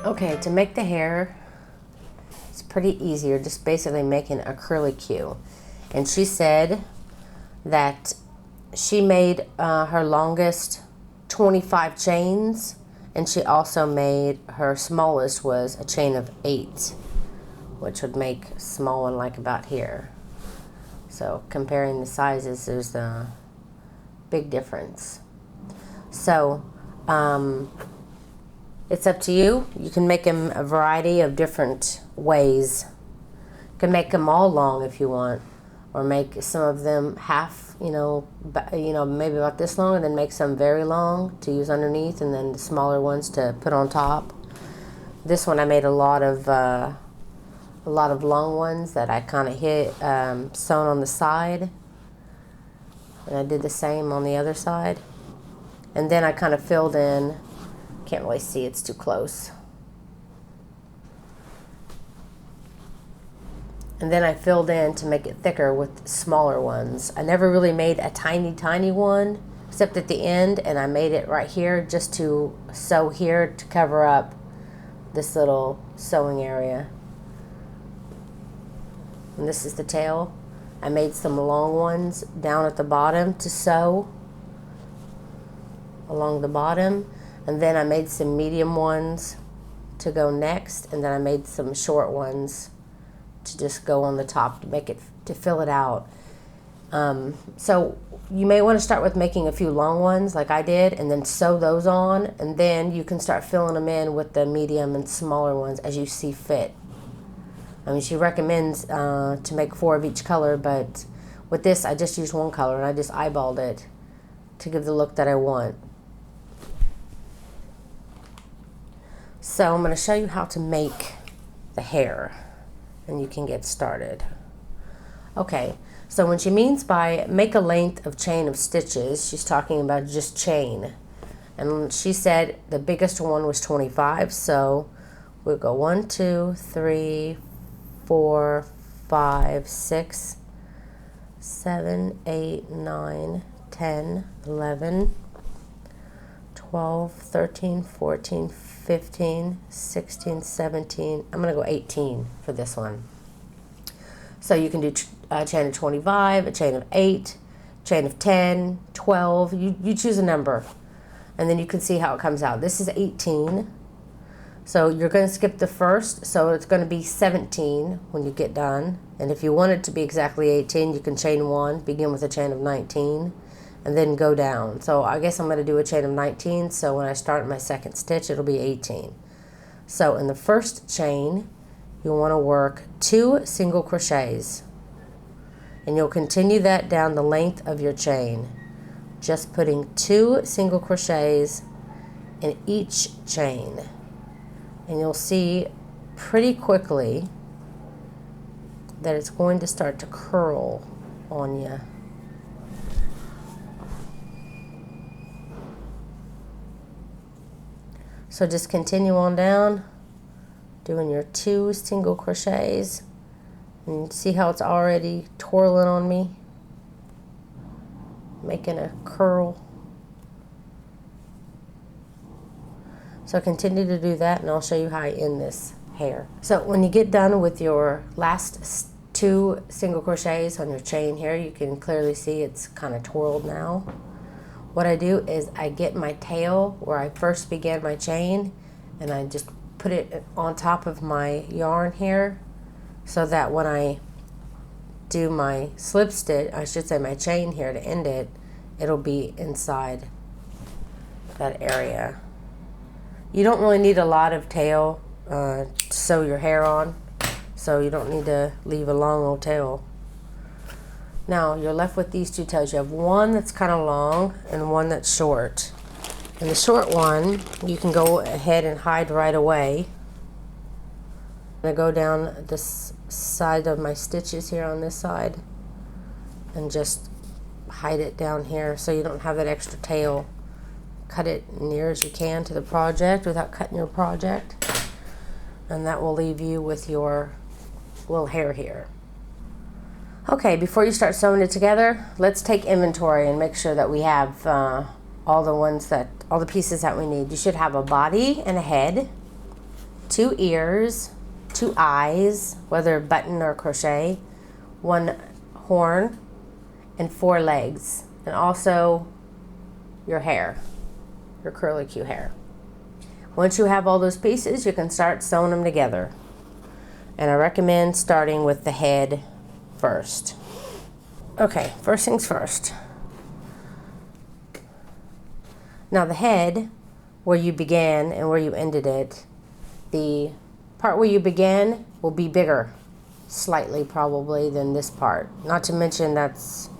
Okay, to make the hair, it's pretty easy. You're just basically making a curly Q. And she said that she made her longest 25 chains, and she also made her smallest was a chain of 8, which would make a small one like about here. So comparing the sizes, there's a big difference. So it's up to you. You can make them a variety of different ways. You can make them all long if you want, or make some of them half, maybe about this long, and then make some very long to use underneath, and then the smaller ones to put on top. This one I made a lot of long ones that I kind of hit sewn on the side, and I did the same on the other side. And then I kind of filled in. Can't really see, it's too close. And then I filled in to make it thicker with smaller ones. I never really made a tiny one, except at the end, and I made it right here just to sew here to cover up this little sewing area. And this is the tail. I made some long ones down at the bottom to sew along the bottom, and then I made some medium ones to go next, and then I made some short ones to just go on the top to fill it out. So you may want to start with making a few long ones like I did, and then sew those on, and then you can start filling them in with the medium and smaller ones as you see fit. I mean, she recommends to make 4 of each color, but with this I just used 1 color, and I just eyeballed it to give the look that I want. So I'm going to show you how to make the hair, and you can get started. Okay, so when she means by make a length of chain of stitches, she's talking about just chain. And she said the biggest one was 25, so we'll go 1, 2, 3, 4, 5, 6, 7, 8, 9, 10, 11, 12, 13, 14, 15, 16, 17. I'm going to go 18 for this one. So you can do a chain of 25, a chain of 8, chain of 10, 12. You choose a number, and then you can see how it comes out. This is 18. So you're going to skip the first, so it's going to be 17 when you get done. And if you want it to be exactly 18, you can chain 1, begin with a chain of 19, and then go down. So I guess I'm going to do a chain of 19, so when I start my second stitch, it'll be 18. So in the first chain, you'll want to work 2 single crochets, and you'll continue that down the length of your chain, just putting 2 single crochets in each chain. And you'll see pretty quickly that it's going to start to curl on you. So just continue on down, doing your 2 single crochets, and see how it's already twirling on me, making a curl. So continue to do that, and I'll show you how I end this hair. So when you get done with your last 2 single crochets on your chain here, you can clearly see it's kind of twirled now. What I do is I get my tail where I first began my chain, and I just put it on top of my yarn here, so that when I do my slip stitch, I should say my chain here to end it, it'll be inside that area. You don't really need a lot of tail to sew your hair on, so you don't need to leave a long old tail. Now you're left with these 2 tails. You have one that's kind of long and one that's short. And the short one, you can go ahead and hide right away. I'm going to go down this side of my stitches here on this side and just hide it down here so you don't have that extra tail. Cut it near as you can to the project without cutting your project, and that will leave you with your little hair here. Okay, before you start sewing it together, let's take inventory and make sure that we have all the pieces that we need. You should have a body and a head. 2 ears, 2 eyes, whether button or crochet, 1 horn, and 4 legs, and also your hair, your curlicue hair. Once you have all those pieces, you can start sewing them together. And I recommend starting with the head first. Okay, first things first. Now the head, where you began and where you ended it, the part where you began will be bigger, slightly probably, than this part. Not to mention that's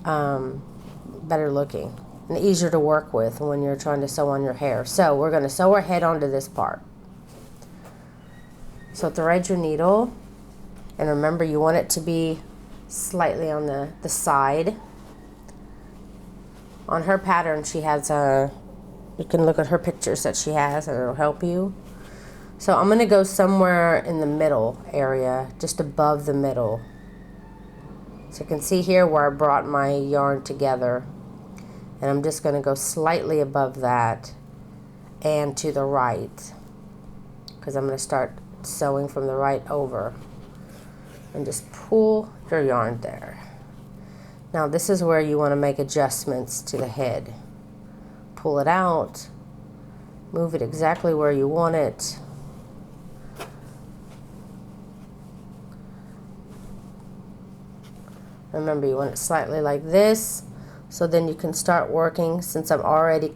better looking and easier to work with when you're trying to sew on your hair. So we're going to sew our head onto this part. So thread your needle, and remember you want it to be slightly on the side. On her pattern she has you can look at her pictures that she has and it'll help you. So I'm going to go somewhere in the middle area, just above the middle. So you can see here where I brought my yarn together. And I'm just going to go slightly above that and to the right, because I'm going to start sewing from the right over. And just pull your yarn there. Now this is where you want to make adjustments to the head. Pull it out, move it exactly where you want it. Remember, you want it slightly like this, so then you can start working. Since I'm already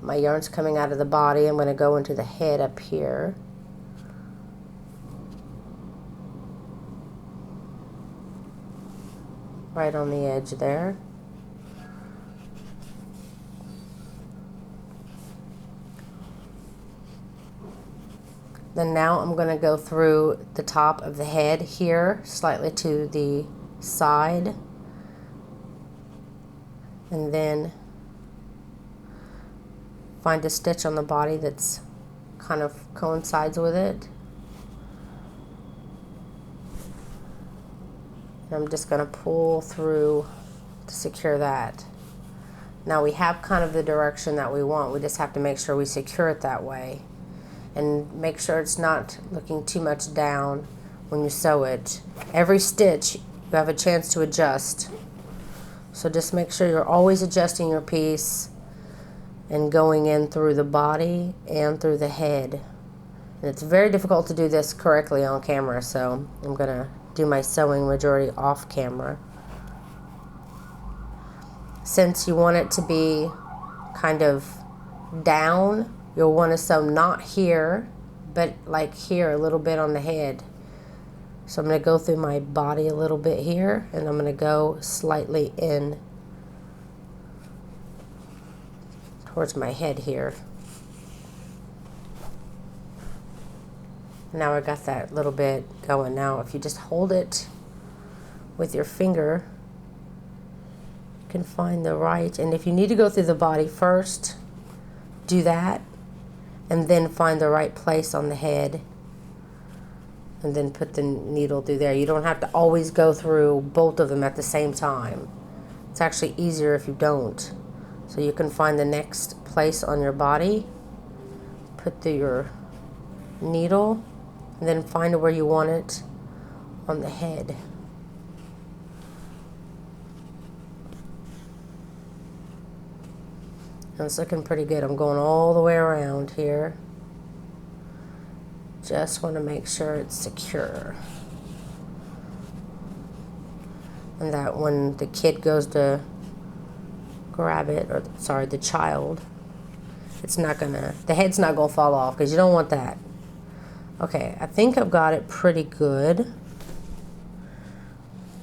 my yarn's coming out of the body, I'm going to go into the head up here. Right on the edge there. Then now I'm going to go through the top of the head here, slightly to the side, and then find a stitch on the body that's kind of coincides with it. And I'm just going to pull through to secure that. Now we have kind of the direction that we want. We just have to make sure we secure it that way, and make sure it's not looking too much down when you sew it. Every stitch you have a chance to adjust, so just make sure you're always adjusting your piece and going in through the body and through the head. And it's very difficult to do this correctly on camera, so I'm gonna do my sewing majority off camera. Since you want it to be kind of down, you'll want to sew not here, but like here, a little bit on the head. So I'm going to go through my body a little bit here, and I'm going to go slightly in towards my head here. Now I got that little bit going. Now if you just hold it with your finger, you can find the right, and if you need to go through the body first, do that, and then find the right place on the head, and then put the needle through there. You don't have to always go through both of them at the same time. It's actually easier if you don't. So you can find the next place on your body, put through your needle, and then find where you want it on the head. And it's looking pretty good. I'm going all the way around here. Just want to make sure it's secure, and that when the kid goes to grab it, or sorry, the child, the head's not gonna fall off, because you don't want that. Okay, I think I've got it pretty good.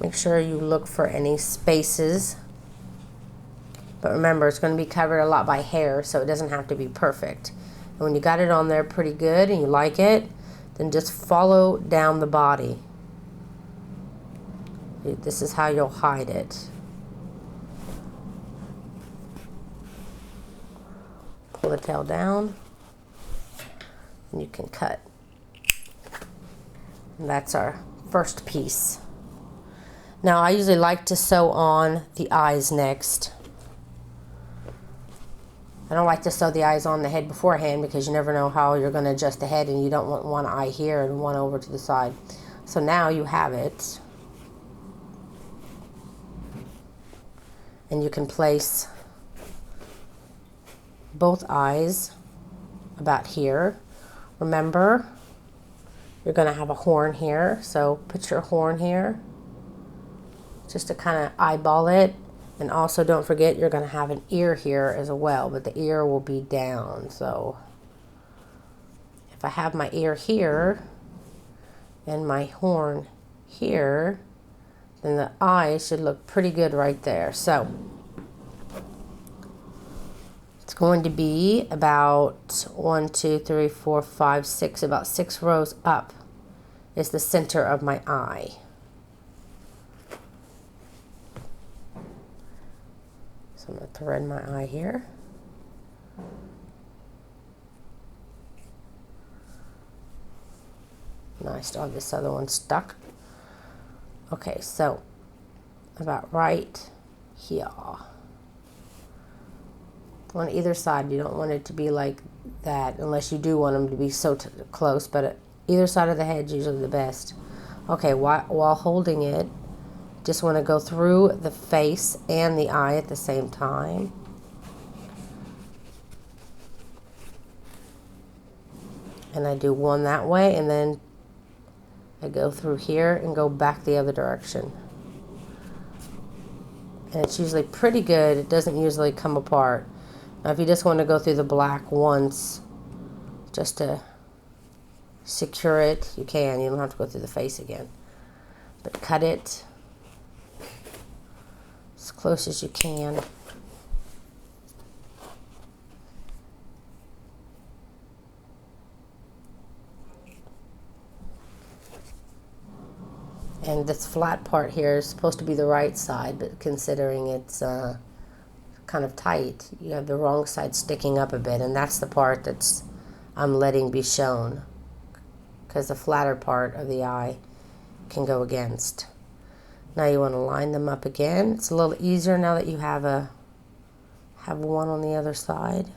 Make sure you look for any spaces, but remember, it's going to be covered a lot by hair, so it doesn't have to be perfect. And when you got it on there pretty good and you like it, then just follow down the body. This is how you'll hide it. Pull the tail down, and you can cut. And that's our first piece. Now I usually like to sew on the eyes next. I don't like to sew the eyes on the head beforehand because you never know how you're going to adjust the head, and you don't want one eye here and one over to the side. So now you have it. And you can place both eyes about here. Remember, you're going to have a horn here, so put your horn here just to kind of eyeball it. And also don't forget you're going to have an ear here as well, but the ear will be down. So if I have my ear here and my horn here, then the eye should look pretty good right there. So it's going to be about 1, 2, 3, 4, 5, 6, about 6 rows up is the center of my eye. So I'm going to thread my eye here. Now I still have this other one stuck. Okay, so about right here. On either side, you don't want it to be like that unless you do want them to be so close, but either side of the head is usually the best. Okay, while holding it, just want to go through the face and the eye at the same time. And I do one that way, and then I go through here and go back the other direction. And it's usually pretty good. It doesn't usually come apart. Now if you just want to go through the black once just to secure it, you can. You don't have to go through the face again. But cut it as close as you can. And this flat part here is supposed to be the right side, but considering it's kind of tight, you have the wrong side sticking up a bit, and that's the part that's I'm letting be shown, because the flatter part of the eye can go against. Now you want to line them up again. It's a little easier now that you have one on the other side.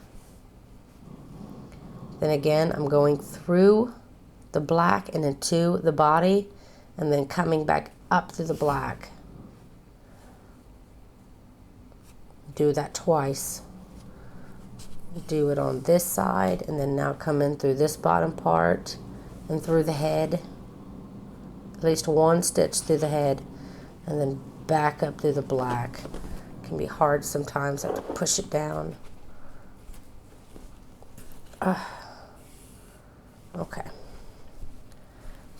Then again, I'm going through the black and into the body, and then coming back up through the black. Do that twice. Do it on this side, and then now come in through this bottom part and through the head. At least one stitch through the head, and then back up through the black. It can be hard sometimes. I have to push it down. Okay.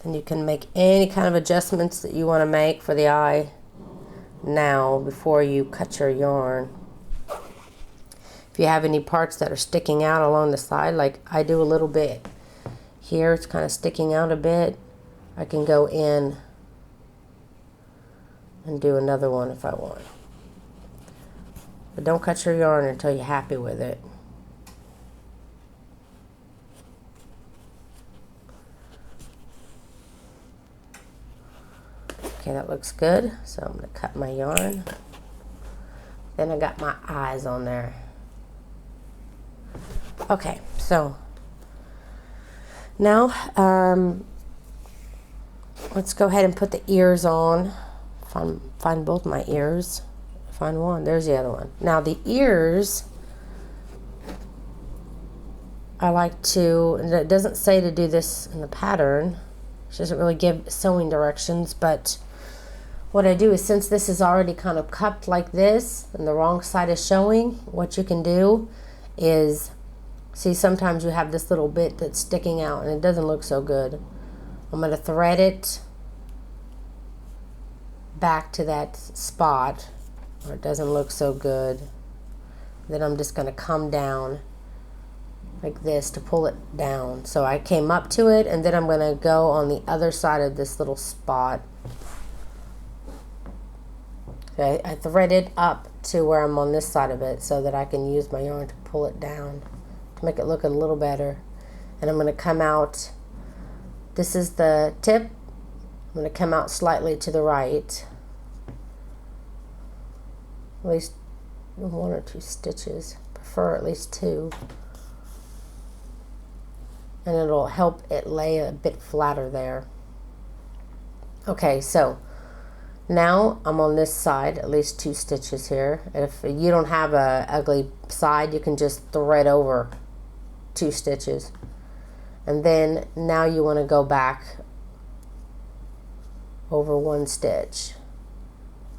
Then you can make any kind of adjustments that you want to make for the eye now before you cut your yarn. If you have any parts that are sticking out along the side, like I do a little bit here, it's kind of sticking out a bit, I can go in and do another one if I want. But don't cut your yarn until you're happy with it. Okay, that looks good. So I'm going to cut my yarn. Then I got my eyes on there. Okay, so now let's go ahead and put the ears on. Find both my ears. Find one. There's the other one. Now the ears, I like to, and it doesn't say to do this in the pattern. It doesn't really give sewing directions, but what I do is, since this is already kind of cupped like this and the wrong side is showing, what you can do is, see, sometimes you have this little bit that's sticking out and it doesn't look so good. I'm going to thread it back to that spot where it doesn't look so good. Then I'm just going to come down like this to pull it down. So I came up to it, and then I'm going to go on the other side of this little spot. Okay, I threaded up to where I'm on this side of it so that I can use my yarn to pull it down to make it look a little better. And I'm going to come out, this is the tip, I'm going to come out slightly to the right, at least 1 or 2 stitches prefer at least 2. And it'll help it lay a bit flatter there. Okay, so now I'm on this side, at least 2 stitches here. And if you don't have a ugly side, you can just thread over 2 stitches. And then now you want to go back over 1 stitch.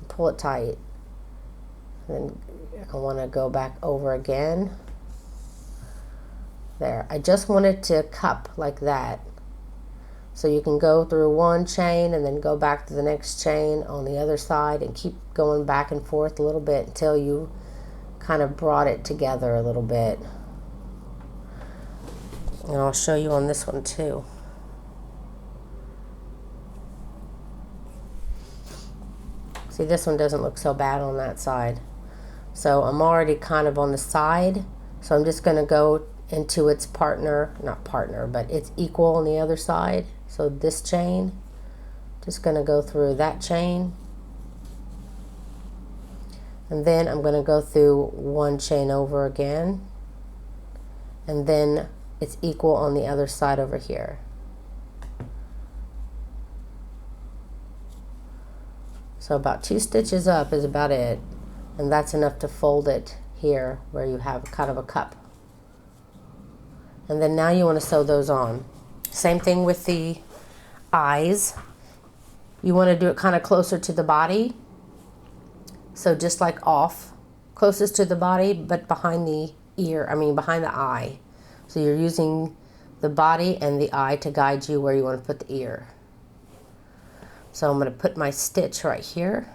Pull it tight. And then I want to go back over again. There. I just want it to cup like that. So you can go through 1 chain and then go back to the next chain on the other side and keep going back and forth a little bit until you kind of brought it together a little bit. And I'll show you on this one too. See, this one doesn't look so bad on that side. So I'm already kind of on the side. So I'm just going to go into its partner, not partner, but it's equal on the other side. So this chain, just going to go through that chain. And then I'm going to go through 1 chain over again. And then it's equal on the other side over here. So about 2 stitches up is about it. And that's enough to fold it here where you have kind of a cup. And then now you want to sew those on. Same thing with the eyes. You want to do it kind of closer to the body. So just like off, closest to the body, but behind the ear, behind the eye. So you're using the body and the eye to guide you where you want to put the ear. So I'm going to put my stitch right here.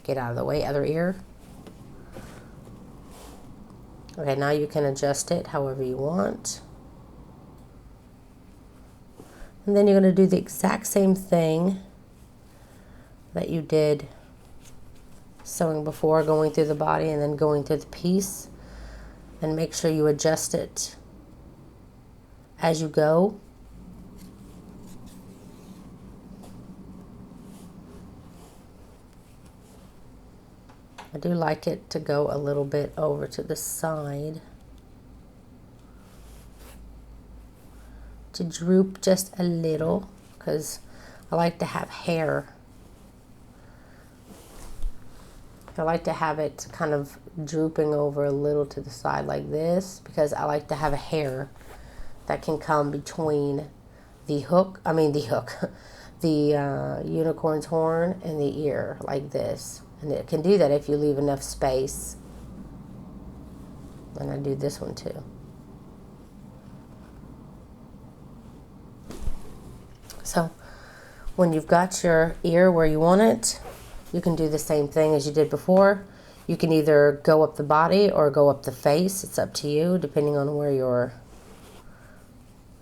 Get out of the way, other ear. Okay, now you can adjust it however you want. And then you're going to do the exact same thing that you did sewing before, going through the body and then going through the piece. And make sure you adjust it as you go. I do like it to go a little bit over to the side, to droop just a little, because I like to have hair. I like to have it kind of drooping over a little to the side like this, because I like to have a hair that can come between the hook, the unicorn's horn and the ear like this. And it can do that if you leave enough space. And I do this one too. So when you've got your ear where you want it, you can do the same thing as you did before. You can either go up the body or go up the face. It's up to you, depending on where you're.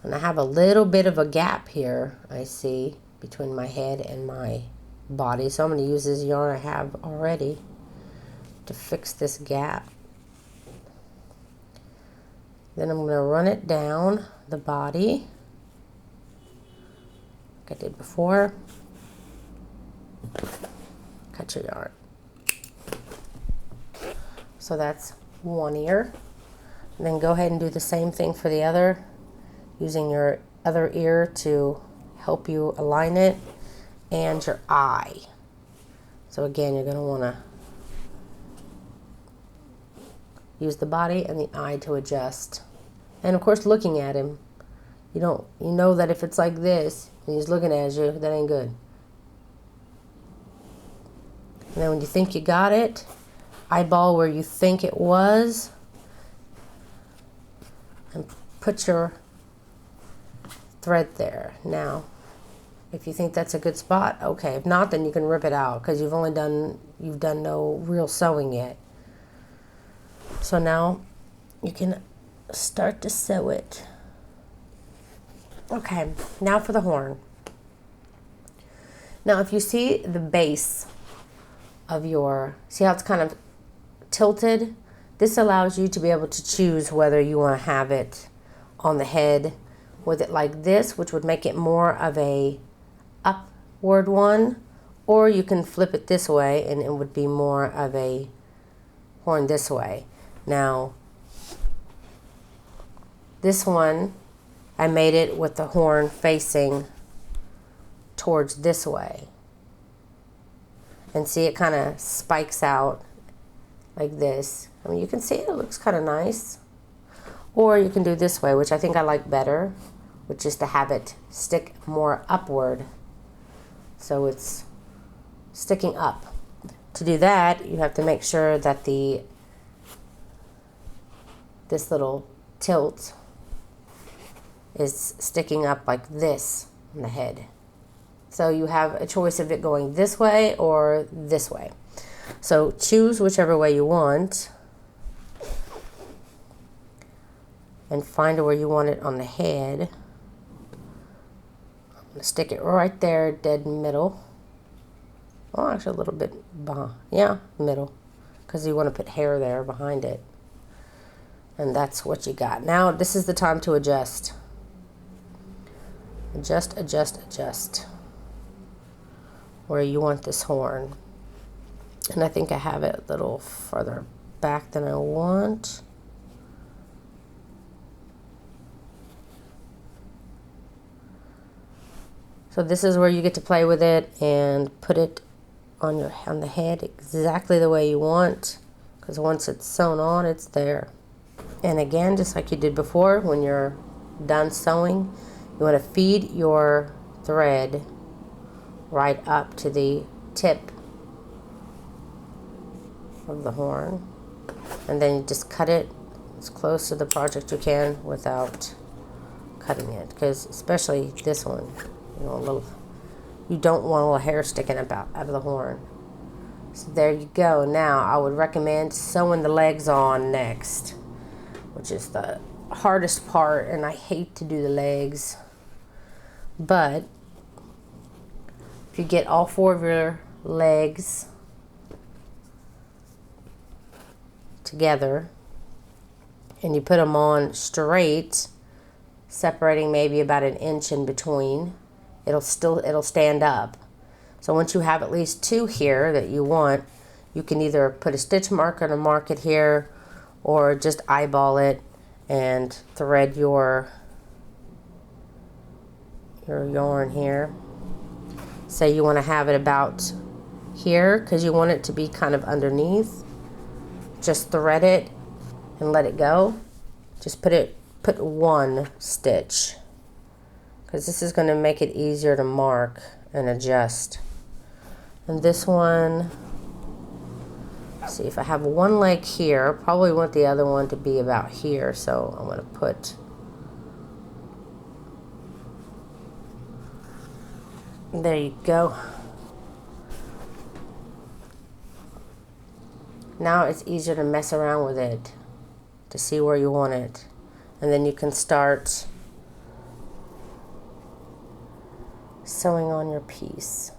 And I have a little bit of a gap here, I see, between my head and my body. So I'm going to use this yarn I have already to fix this gap. Then I'm going to run it down the body like I did before. Cut your yarn. So that's one ear. And then go ahead and do the same thing for the other, using your other ear to help you align it, and your eye. So again, you're going to want to use the body and the eye to adjust. And of course, looking at him, you know that if it's like this and he's looking at you, that ain't good. And then when you think you got it, eyeball where you think it was, and put your thread there. Now, if you think that's a good spot, okay. If not, then you can rip it out, because you've done no real sewing yet. So now you can start to sew it. Okay, now for the horn. Now if you see the base of see how it's kind of tilted? This allows you to be able to choose whether you want to have it on the head with it like this, which would make it more of a upward one, or you can flip it this way and it would be more of a horn this way. Now, this one, I made it with the horn facing towards this way. And see, it kind of spikes out like this. I mean, you can see it looks kind of nice. Or you can do this way, which I think I like better, which is to have it stick more upward. So it's sticking up. To do that, you have to make sure that this little tilt is sticking up like this on the head. So you have a choice of it going this way or this way. So choose whichever way you want and find where you want it on the head. I'm going to stick it right there, dead middle. Oh, actually a little bit behind. Yeah, middle. Because you want to put hair there behind it. And that's what you got. Now this is the time to adjust. Adjust, adjust, adjust. Where you want this horn. And I think I have it a little further back than I want. So this is where you get to play with it and put it on the head exactly the way you want, because once it's sewn on, it's there. And again, just like you did before, when you're done sewing, you want to feed your thread right up to the tip of the horn, and then you just cut it as close to the project you can without cutting it, because especially this one, you don't want a little hair sticking up out of the horn. So there you go. Now I would recommend sewing the legs on next, which is the hardest part, and I hate to do the legs. But if you get all four of your legs together and you put them on straight, separating maybe about an inch in between, it'll stand up. So once you have at least two here that you want, you can either put a stitch marker to mark it here, or just eyeball it and thread your yarn here. Say you want to have it about here because you want it to be kind of underneath. Just thread it and let it go. Just put one stitch, because this is going to make it easier to mark and adjust. And this one, let's see, if I have one leg here, probably want the other one to be about here, so I'm going to put there you go. Now it's easier to mess around with it to see where you want it, and then you can start sewing on your piece.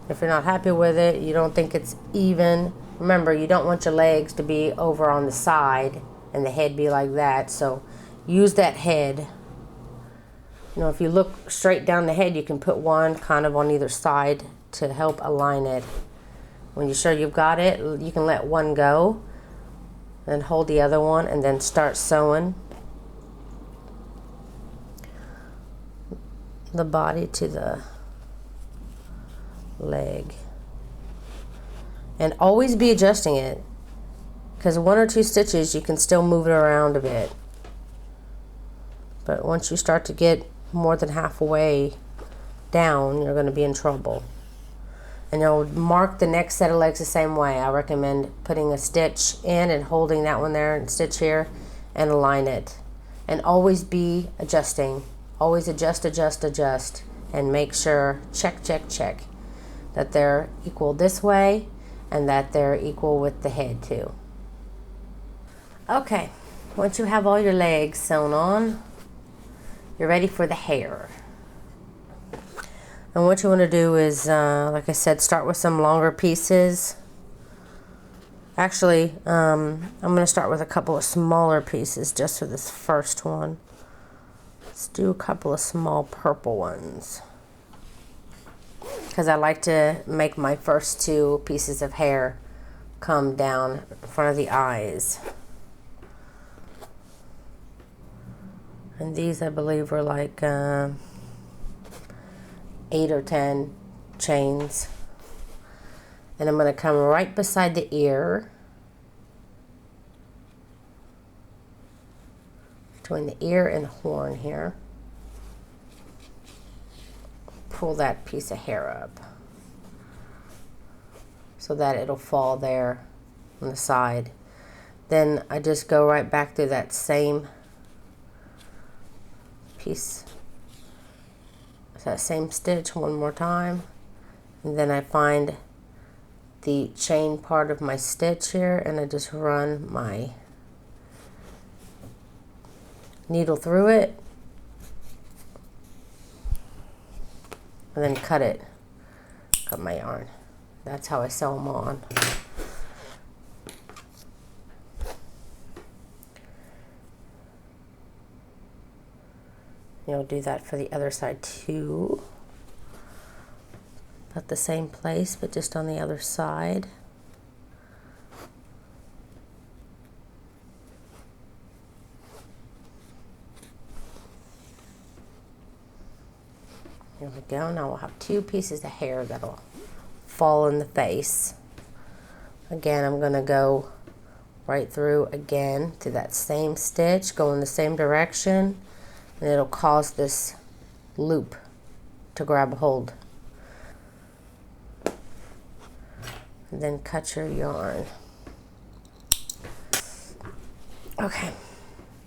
If you're not happy with it, you don't think it's even, remember, you don't want your legs to be over on the side and the head be like that, so use that head. You know, if you look straight down the head, you can put one kind of on either side to help align it. When you're sure you've got it, you can let one go and hold the other one and then start sewing the body to the leg. And always be adjusting it, because one or two stitches you can still move it around a bit. But once you start to get more than halfway down, you're going to be in trouble. And you'll mark the next set of legs the same way. I recommend putting a stitch in and holding that one there and stitch here and align it. And always be adjusting. Always adjust, adjust, adjust, and make sure, check, check, check, that they're equal this way and that they're equal with the head too. Okay, once you have all your legs sewn on, you're ready for the hair. And what you want to do is, like I said, start with some longer pieces. Actually, I'm going to start with a couple of smaller pieces just for this first one. Let's do a couple of small purple ones, because I like to make my first two pieces of hair come down in front of the eyes. And these, I believe, were like 8 or 10 chains. And I'm going to come right beside the ear, between the ear and the horn here. Pull that piece of hair up so that it'll fall there on the side. Then I just go right back through that same piece, that same stitch one more time, and then I find the chain part of my stitch here, and I just run my needle through it and then cut my yarn. That's how I sew them on. You'll do that for the other side too. About the same place, but just on the other side. Here we go. Now we'll have 2 pieces of hair that'll fall in the face. Again, I'm going to go right through again to that same stitch, go in the same direction, and it'll cause this loop to grab a hold. And then cut your yarn. Okay,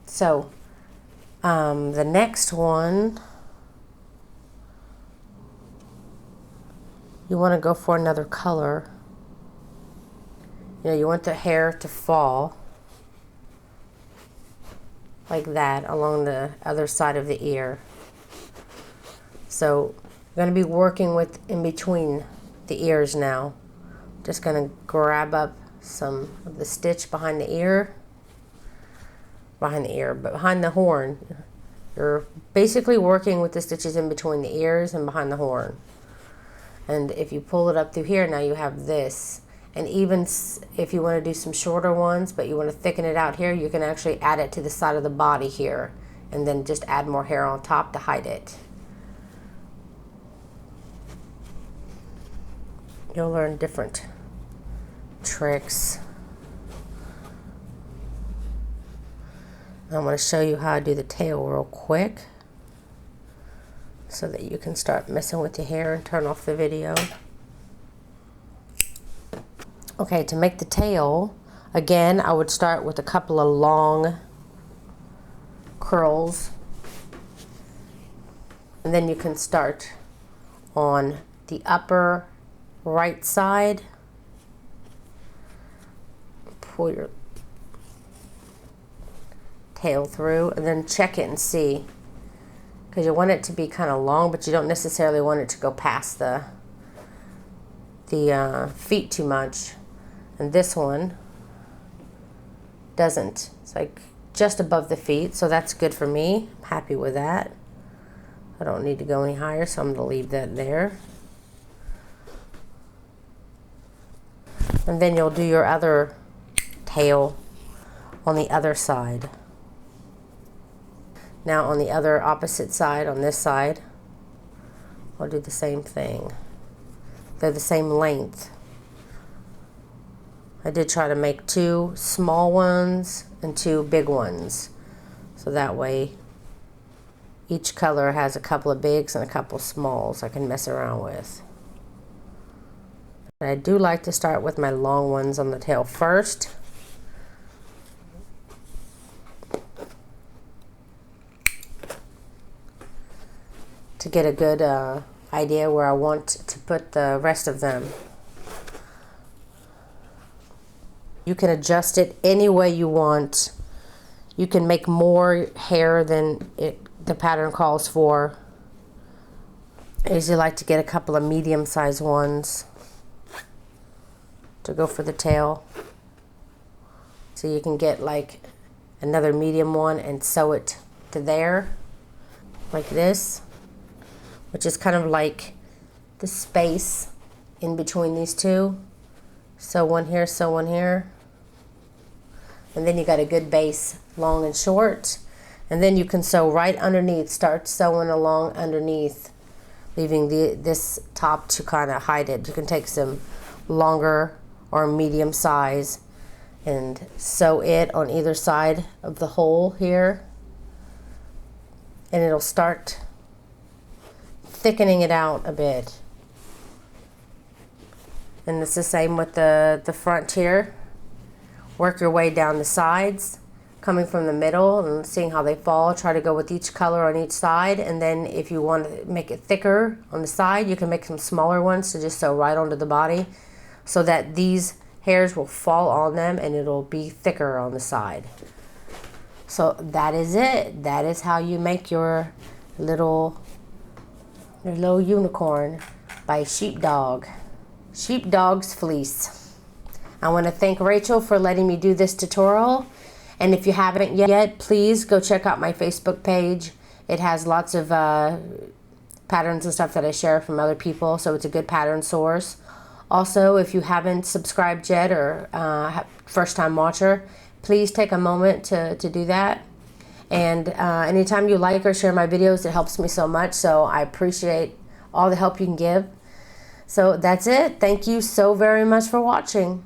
so the next one, you want to go for another color. You know, you want the hair to fall like that along the other side of the ear. So I'm going to be working with in between the ears now. Just going to grab up some of the stitch behind the ear, but behind the horn. You're basically working with the stitches in between the ears and behind the horn. And if you pull it up through here, now you have this. And even if you want to do some shorter ones, but you want to thicken it out here, you can actually add it to the side of the body here, and then just add more hair on top to hide it. You'll learn different tricks. I'm going to show you how I do the tail real quick so that you can start messing with your hair and turn off the video. Okay, to make the tail, again, I would start with a couple of long curls, and then you can start on the upper right side. Pull your tail through and then check it and see, because you want it to be kind of long, but you don't necessarily want it to go past the feet too much. And this one doesn't. It's like just above the feet, so that's good for me. I'm happy with that. I don't need to go any higher, so I'm going to leave that there. And then you'll do your other tail on the other side. Now on the other opposite side, on this side, I'll do the same thing. They're the same length. I did try to make 2 small ones and 2 big ones, so that way each color has a couple of bigs and a couple of smalls I can mess around with. And I do like to start with my long ones on the tail first. To get a good idea where I want to put the rest of them. You can adjust it any way you want. You can make more hair than the pattern calls for. I usually like to get a couple of medium-sized ones to go for the tail. So you can get like another medium one and sew it to there, like this, which is kind of like the space in between these two. sew one here, sew one here. And then you got a good base, long and short. And then you can sew right underneath. Start sewing along underneath, leaving this top to kind of hide it. You can take some longer or medium size and sew it on either side of the hole here. And it'll start thickening it out a bit. And it's the same with the front here. Work your way down the sides, coming from the middle and seeing how they fall. Try to go with each color on each side, and then if you want to make it thicker on the side, you can make some smaller ones to just sew right onto the body so that these hairs will fall on them and it'll be thicker on the side. So that is it. That is how you make your little unicorn by Sheepdog's Fleece. I want to thank Rachel for letting me do this tutorial. And if you haven't yet, please go check out my Facebook page. It has lots of patterns and stuff that I share from other people, so it's a good pattern source. Also, if you haven't subscribed yet or first time watcher, please take a moment to do that. And anytime you like or share my videos, it helps me so much. So I appreciate all the help you can give. So that's it. Thank you so very much for watching.